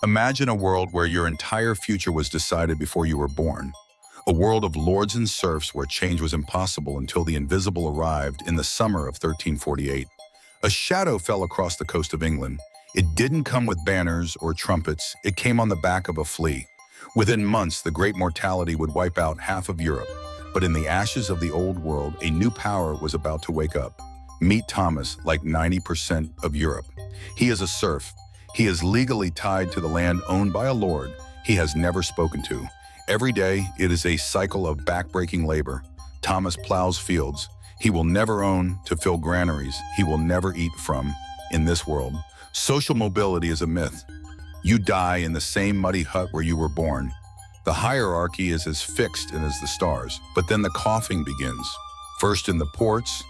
Imagine a world where your entire future was decided before you were born. A world of lords and serfs where change was impossible until the invisible arrived in the summer of 1348. A shadow fell across the coast of England. It didn't come with banners or trumpets, it came on the back of a flea. Within months, the great mortality would wipe out half of Europe. But in the ashes of the old world, a new power was about to wake up. Meet Thomas, like 90% of Europe. He is a serf. He is legally tied to the land owned by a lord he has never spoken to. Every day, it is a cycle of backbreaking labor. Thomas plows fields he will never own to fill granaries he will never eat from. In this world, social mobility is a myth. You die in the same muddy hut where you were born. The hierarchy is as fixed as the stars, but then the coughing begins. First in the ports,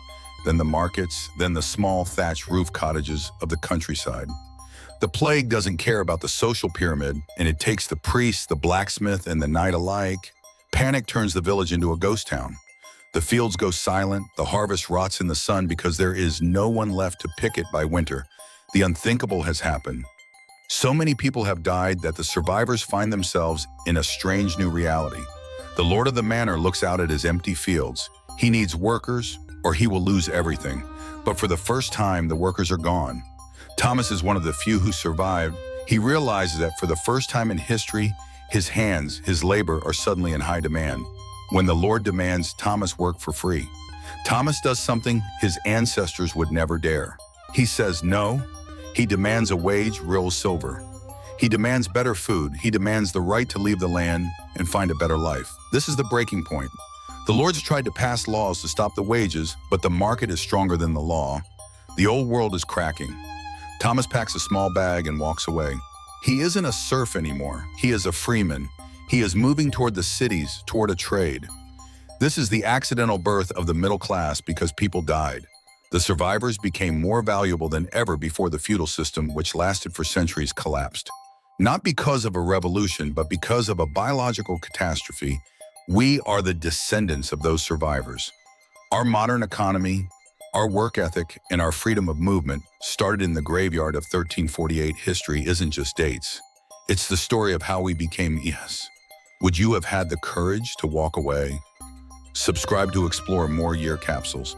then the markets, then the small thatched roof cottages of the countryside. The plague doesn't care about the social pyramid, and it takes the priest, the blacksmith, and the knight alike. Panic turns the village into a ghost town. The fields go silent, the harvest rots in the sun because there is no one left to pick it by winter. The unthinkable has happened. So many people have died that the survivors find themselves in a strange new reality. The lord of the manor looks out at his empty fields. He needs workers, or he will lose everything. But for the first time, the workers are gone. Thomas is one of the few who survived. He realizes that for the first time in history, his hands, his labor are suddenly in high demand. When the Lord demands Thomas work for free, Thomas does something his ancestors would never dare. He says no. He demands a wage, real silver. He demands better food. He demands the right to leave the land and find a better life. This is the breaking point. The lords tried to pass laws to stop the wages, but the market is stronger than the law. The old world is cracking. Thomas packs a small bag and walks away. He isn't a serf anymore. He is a freeman. He is moving toward the cities, toward a trade. This is the accidental birth of the middle class because people died. The survivors became more valuable than ever before the feudal system, which lasted for centuries, collapsed. Not because of a revolution, but because of a biological catastrophe. We are the descendants of those survivors. Our modern economy, our work ethic, and our freedom of movement started in the graveyard of 1348. History isn't just dates. It's the story of how we became us. Would you have had the courage to walk away? Subscribe to explore more year capsules.